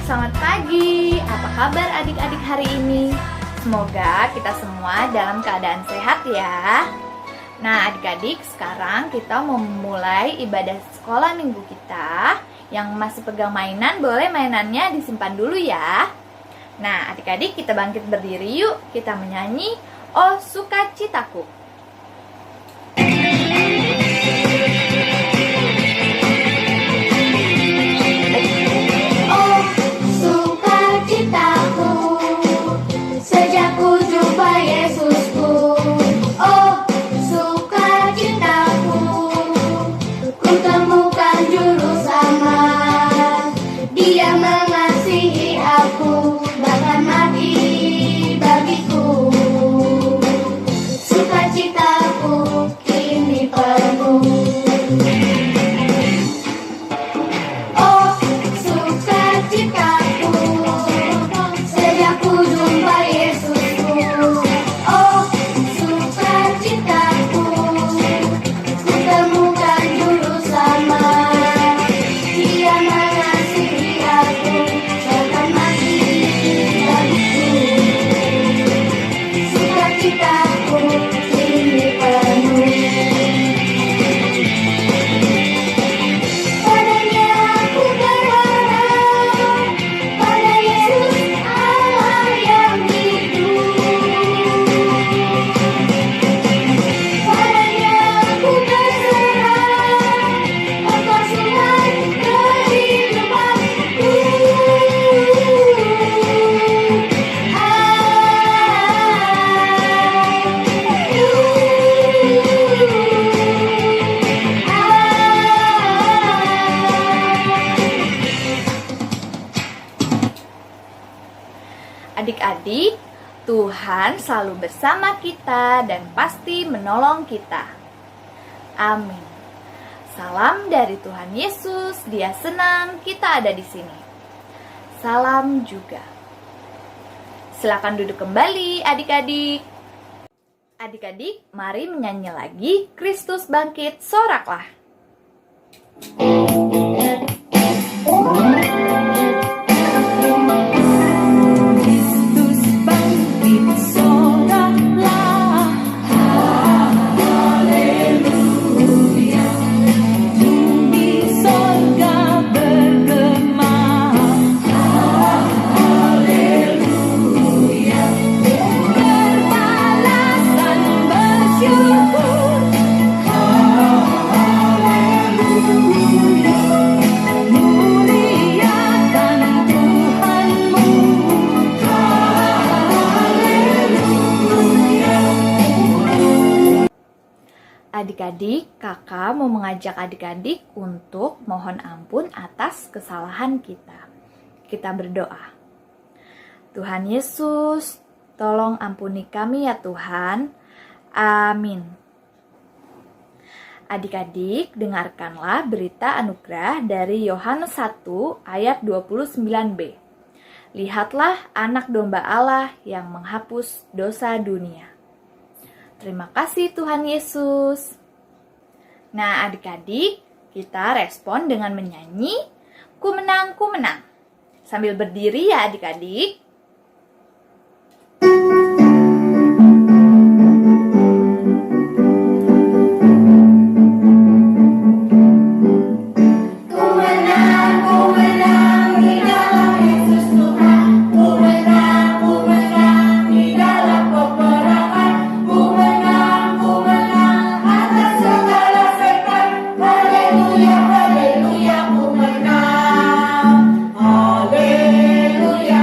Selamat pagi, apa kabar adik-adik hari ini? Semoga kita semua dalam keadaan sehat ya. Nah adik-adik, sekarang kita mau memulai ibadah sekolah minggu kita. Yang masih pegang mainan, boleh mainannya disimpan dulu ya. Nah adik-adik, kita bangkit berdiri yuk. Kita menyanyi "Oh Sukacitaku". Adik-adik, Tuhan selalu bersama kita dan pasti menolong kita. Amin. Salam dari Tuhan Yesus, Dia senang kita ada di sini. Salam juga. Silakan duduk kembali adik-adik. Adik-adik, mari menyanyi lagi Kristus bangkit, soraklah. Adik-adik, kakak mau mengajak adik-adik untuk mohon ampun atas kesalahan kita. Kita berdoa. Tuhan Yesus, tolong ampuni kami ya Tuhan. Amin. Adik-adik, dengarkanlah berita anugerah dari Yohanes 1 ayat 29b. Lihatlah anak domba Allah yang menghapus dosa dunia. Terima kasih Tuhan Yesus. Nah adik-adik, kita respon dengan menyanyi "Ku menang, ku menang". Sambil berdiri ya adik-adik. Haleluya,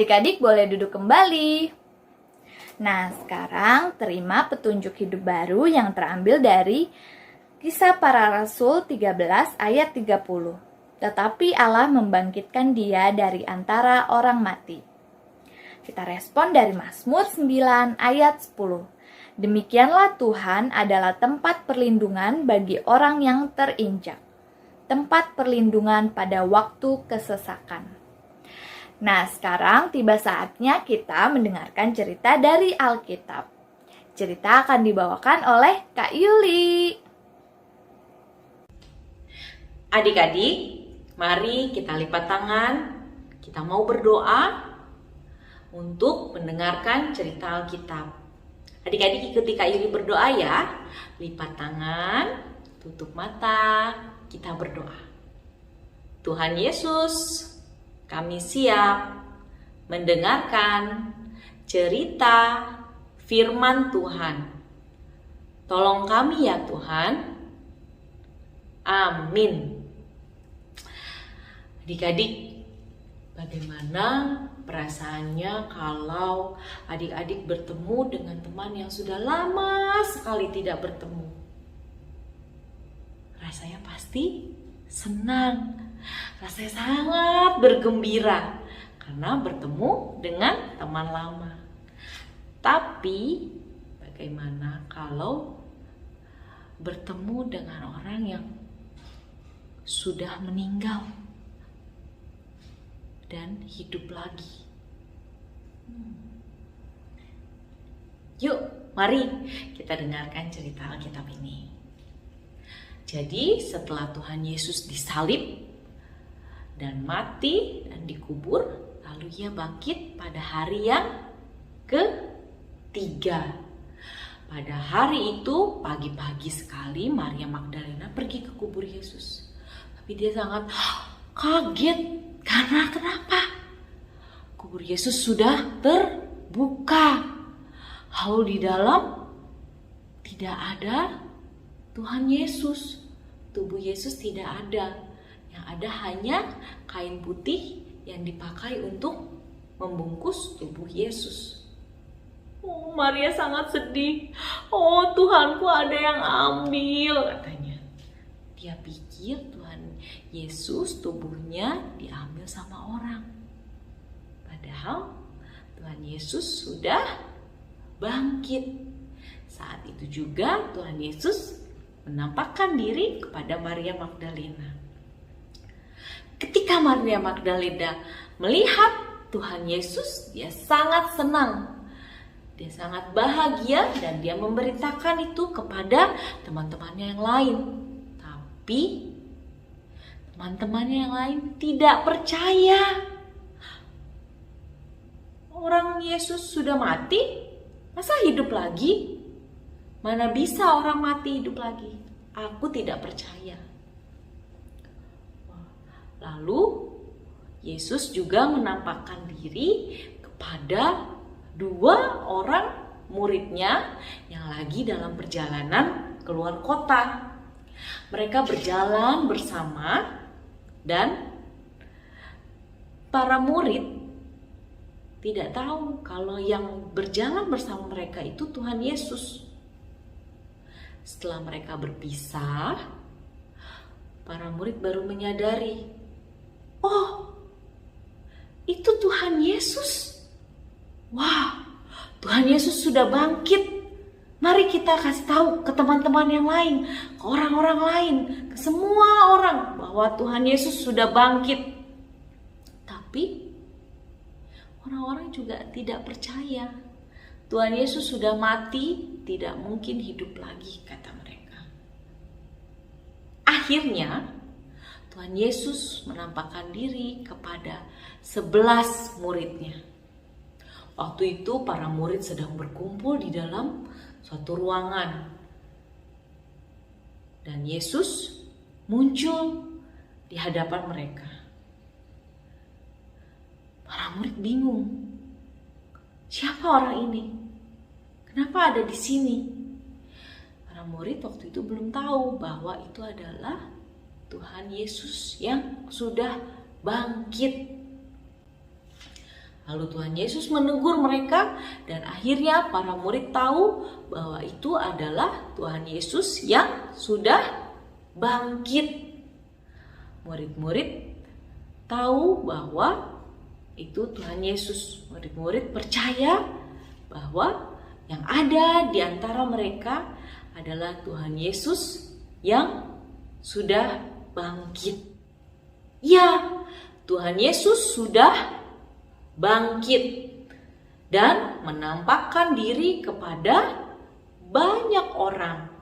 Adik-adik boleh duduk kembali. Nah, sekarang terima petunjuk hidup baru yang terambil dari Kisah Para Rasul 13 ayat 30. Tetapi Allah membangkitkan dia dari antara orang mati. Kita respon dari Mazmur 9 ayat 10. Demikianlah Tuhan adalah tempat perlindungan bagi orang yang terinjak. Tempat perlindungan pada waktu kesesakan. Nah, sekarang tiba saatnya kita mendengarkan cerita dari Alkitab. Cerita akan dibawakan oleh Kak Yuli. Adik-adik, mari kita lipat tangan. Kita mau berdoa untuk mendengarkan cerita Alkitab. Adik-adik ikuti Kak Yuli berdoa ya. Lipat tangan, tutup mata, kita berdoa. Tuhan Yesus, kami siap mendengarkan cerita firman Tuhan. Tolong kami ya Tuhan. Amin. Adik-adik, bagaimana perasaannya kalau adik-adik bertemu dengan teman yang sudah lama sekali tidak bertemu? Rasanya pasti senang. Rasanya sangat bergembira karena bertemu dengan teman lama. Tapi bagaimana kalau bertemu dengan orang yang sudah meninggal dan hidup lagi? Yuk, mari kita dengarkan cerita Alkitab ini. Jadi setelah Tuhan Yesus disalib dan mati dan dikubur, lalu ia bangkit pada hari yang ketiga. Pada hari itu pagi-pagi sekali Maria Magdalena pergi ke kubur Yesus. Tapi dia sangat kaget karena kenapa? Kubur Yesus sudah terbuka. Lalu di dalam tidak ada Tuhan Yesus. Tubuh Yesus tidak ada. Yang ada hanya kain putih yang dipakai untuk membungkus tubuh Yesus. Oh, Maria sangat sedih. Oh, Tuhanku ada yang ambil, katanya. Dia pikir Tuhan Yesus tubuhnya diambil sama orang. Padahal Tuhan Yesus sudah bangkit. Saat itu juga Tuhan Yesus menampakkan diri kepada Maria Magdalena. Ketika Maria Magdalena melihat Tuhan Yesus, dia sangat senang. Dia sangat bahagia dan dia memberitakan itu kepada teman-temannya yang lain. Tapi teman-temannya yang lain tidak percaya. Orang Yesus sudah mati, masa hidup lagi? Mana bisa orang mati hidup lagi? Aku tidak percaya. Lalu Yesus juga menampakkan diri kepada dua orang muridnya yang lagi dalam perjalanan keluar kota. Mereka berjalan bersama dan para murid tidak tahu kalau yang berjalan bersama mereka itu Tuhan Yesus. Setelah mereka berpisah, para murid baru menyadari, oh, itu Tuhan Yesus. Wah, Tuhan Yesus sudah bangkit. Mari kita kasih tahu ke teman-teman yang lain, ke orang-orang lain, ke semua orang bahwa Tuhan Yesus sudah bangkit. Tapi orang-orang juga tidak percaya. Tuhan Yesus sudah mati, tidak mungkin hidup lagi, kata mereka. Akhirnya Tuhan Yesus menampakkan diri kepada 11 muridnya. Waktu itu para murid sedang berkumpul di dalam suatu ruangan. Dan Yesus muncul di hadapan mereka. Para murid bingung. Siapa orang ini? Kenapa ada di sini? Para murid waktu itu belum tahu bahwa itu adalah Tuhan Yesus yang sudah bangkit. Lalu Tuhan Yesus menegur mereka dan akhirnya para murid tahu bahwa itu adalah Tuhan Yesus yang sudah bangkit. Murid-murid tahu bahwa itu Tuhan Yesus. Murid-murid percaya bahwa yang ada di antara mereka adalah Tuhan Yesus yang sudah bangkit. Ya, Tuhan Yesus sudah bangkit dan menampakkan diri kepada banyak orang.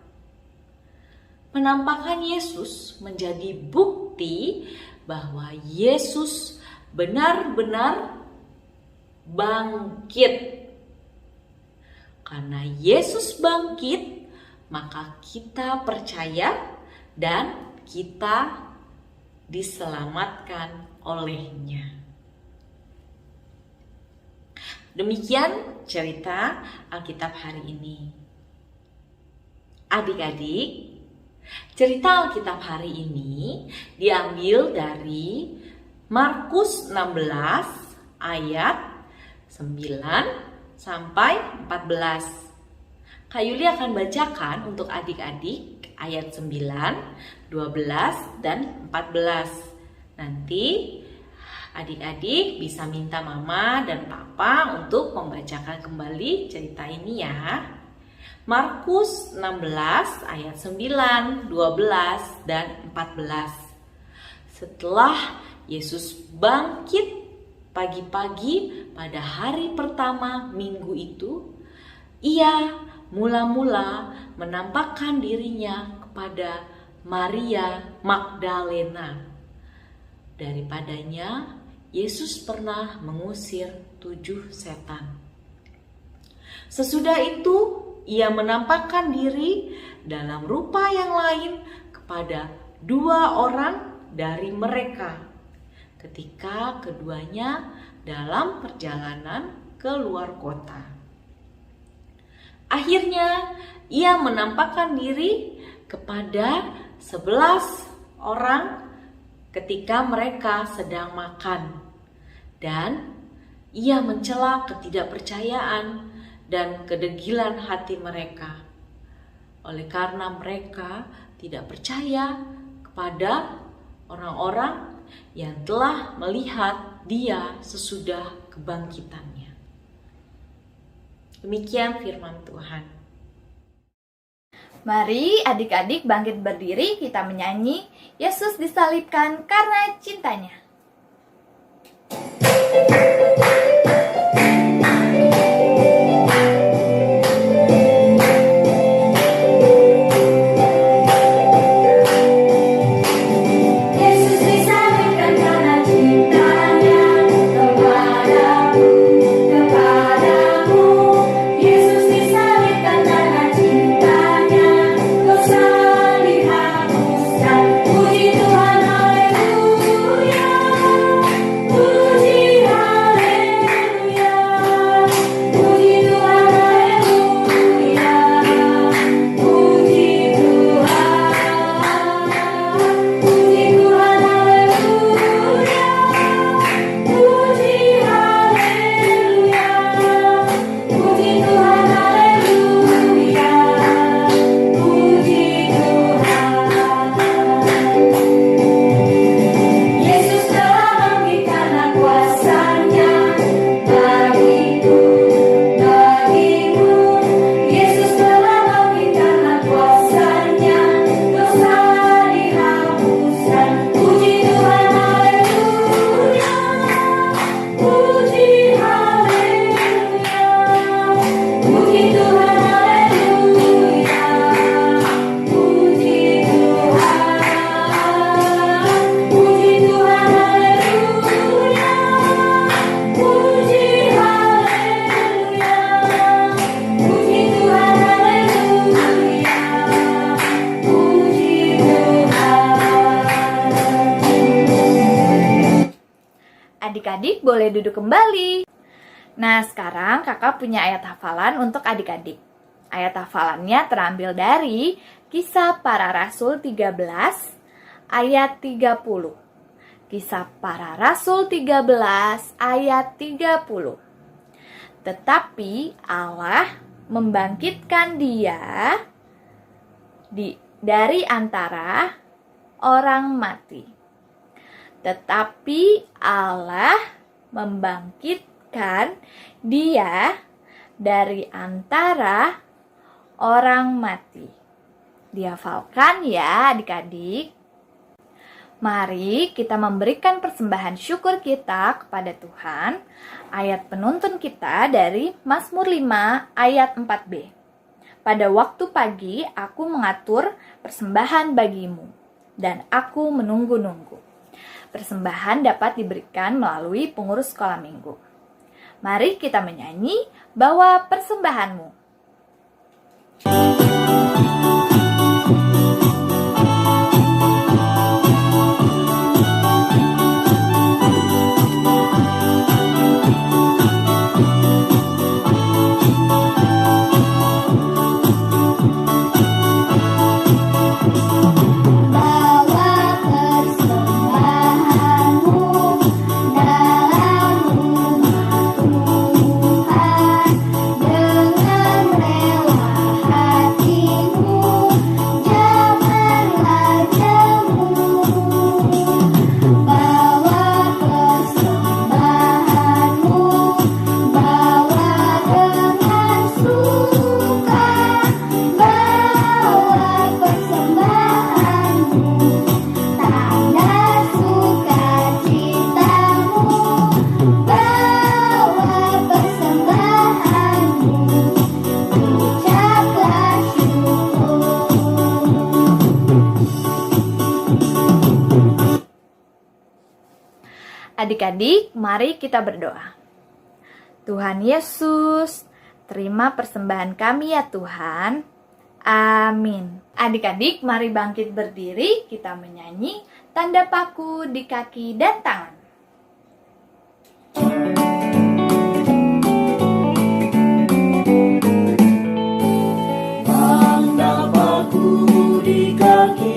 Penampakan Yesus menjadi bukti bahwa Yesus benar-benar bangkit. Karena Yesus bangkit, maka kita percaya dan kita diselamatkan olehnya. Demikian cerita Alkitab hari ini. Adik-adik, cerita Alkitab hari ini diambil dari Markus 16 ayat 9 sampai 14. Kak Yuli akan bacakan untuk adik-adik ayat 9, 12, dan 14. Nanti adik-adik bisa minta mama dan papa untuk membacakan kembali cerita ini ya. Markus 16 ayat 9, 12, dan 14. Setelah Yesus bangkit pagi-pagi pada hari pertama minggu itu, ia mula-mula menampakkan dirinya kepada Maria Magdalena. Daripadanya Yesus pernah mengusir 7 setan. Sesudah itu ia menampakkan diri dalam rupa yang lain kepada 2 orang dari mereka ketika keduanya dalam perjalanan ke luar kota. Akhirnya ia menampakkan diri kepada 11 orang ketika mereka sedang makan, dan ia mencela ketidakpercayaan dan kedegilan hati mereka. Oleh karena mereka tidak percaya kepada orang-orang yang telah melihat dia sesudah kebangkitannya. Demikian firman Tuhan. Mari adik-adik bangkit berdiri, kita menyanyi Yesus disalibkan karena cintanya. Adik-adik boleh duduk kembali. Nah, sekarang kakak punya ayat hafalan untuk adik-adik. Ayat hafalannya terambil dari Kisah Para Rasul 13 ayat 30. Kisah Para Rasul 13 ayat 30. Tetapi Allah membangkitkan dia dari antara orang mati. Tetapi Allah membangkitkan dia dari antara orang mati. Dihafalkan ya adik-adik. Mari kita memberikan persembahan syukur kita kepada Tuhan. Ayat penuntun kita dari Mazmur 5 ayat 4b. Pada waktu pagi aku mengatur persembahan bagimu, dan aku menunggu-nunggu. Persembahan dapat diberikan melalui pengurus sekolah minggu. Mari kita menyanyi Bawa Persembahanmu. Adik-adik, mari kita berdoa. Tuhan Yesus, terima persembahan kami ya Tuhan. Amin. Adik-adik, mari bangkit berdiri, kita menyanyi tanda paku di kaki dan tangan. Tanda paku di kaki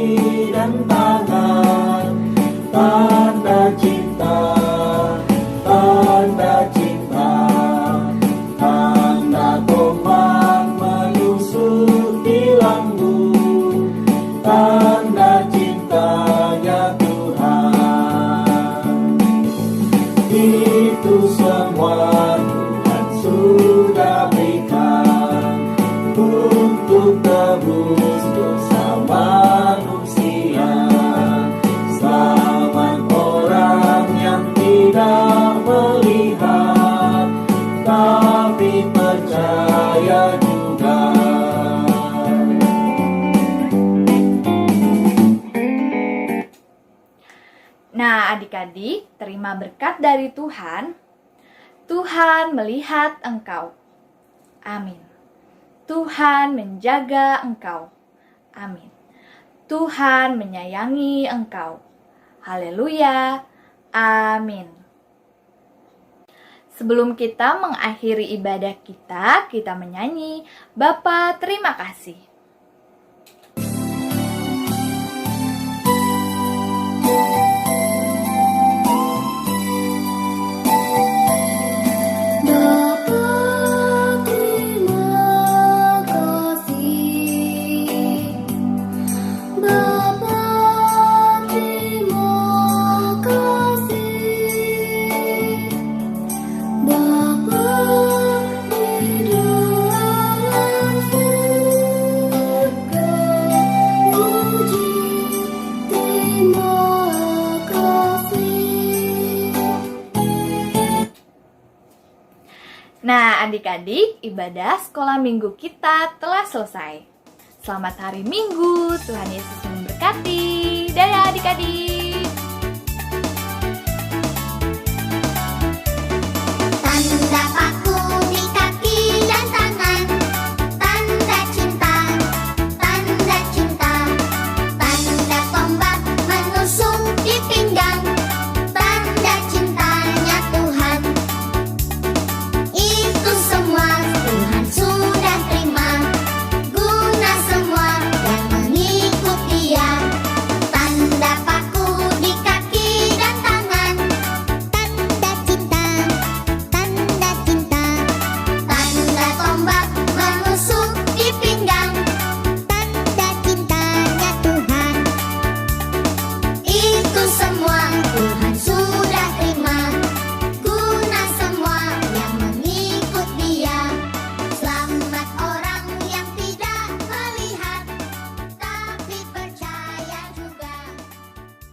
dan tangan, tanda cinta, tanda cinta, tanda tombak menusuk tilangmu, tanda cintanya Tuhan. Itu semua Tuhan sudah berikan untuk tebus dosa manusia. Selamat orang yang tidak melihat, tapi percaya juga. Nah, adik-adik, terima berkat dari Tuhan. Tuhan melihat engkau. Amin. Tuhan menjaga engkau. Amin. Tuhan menyayangi engkau. Haleluya. Amin. Sebelum kita mengakhiri ibadah kita menyanyi Bapa terima kasih. Nah, adik-adik, ibadah sekolah minggu kita telah selesai. Selamat hari Minggu, Tuhan Yesus memberkati. Dadah adik-adik.